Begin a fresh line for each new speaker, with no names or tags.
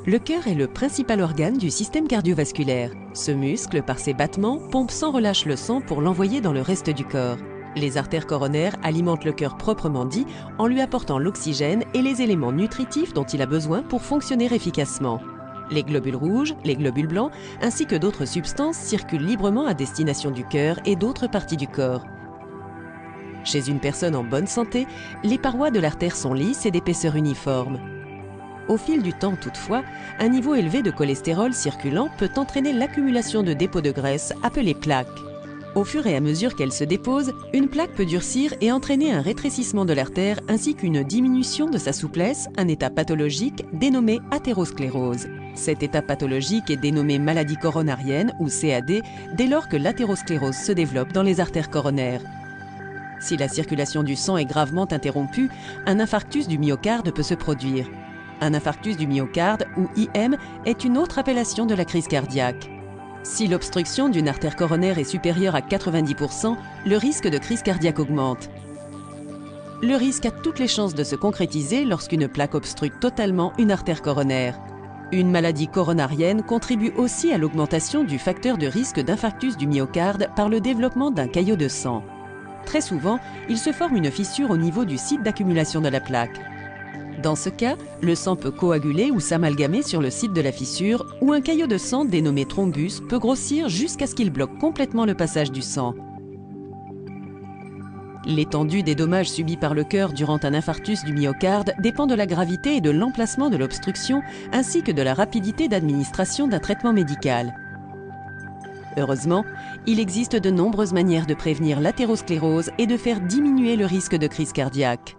Le cœur est le principal organe du système cardiovasculaire. Ce muscle, par ses battements, pompe sans relâche le sang pour l'envoyer dans le reste du corps. Les artères coronaires alimentent le cœur proprement dit en lui apportant l'oxygène et les éléments nutritifs dont il a besoin pour fonctionner efficacement. Les globules rouges, les globules blancs, ainsi que d'autres substances circulent librement à destination du cœur et d'autres parties du corps. Chez une personne en bonne santé, les parois de l'artère sont lisses et d'épaisseur uniforme. Au fil du temps toutefois, un niveau élevé de cholestérol circulant peut entraîner l'accumulation de dépôts de graisse appelés plaques. Au fur et à mesure qu'elle se dépose, une plaque peut durcir et entraîner un rétrécissement de l'artère ainsi qu'une diminution de sa souplesse, un état pathologique dénommé athérosclérose. Cet état pathologique est dénommé maladie coronarienne ou CAD dès lors que l'athérosclérose se développe dans les artères coronaires. Si la circulation du sang est gravement interrompue, un infarctus du myocarde peut se produire. Un infarctus du myocarde, ou IM, est une autre appellation de la crise cardiaque. Si l'obstruction d'une artère coronaire est supérieure à 90%, le risque de crise cardiaque augmente. Le risque a toutes les chances de se concrétiser lorsqu'une plaque obstrue totalement une artère coronaire. Une maladie coronarienne contribue aussi à l'augmentation du facteur de risque d'infarctus du myocarde par le développement d'un caillot de sang. Très souvent, il se forme une fissure au niveau du site d'accumulation de la plaque. Dans ce cas, le sang peut coaguler ou s'amalgamer sur le site de la fissure ou un caillot de sang dénommé thrombus peut grossir jusqu'à ce qu'il bloque complètement le passage du sang. L'étendue des dommages subis par le cœur durant un infarctus du myocarde dépend de la gravité et de l'emplacement de l'obstruction ainsi que de la rapidité d'administration d'un traitement médical. Heureusement, il existe de nombreuses manières de prévenir l'athérosclérose et de faire diminuer le risque de crise cardiaque.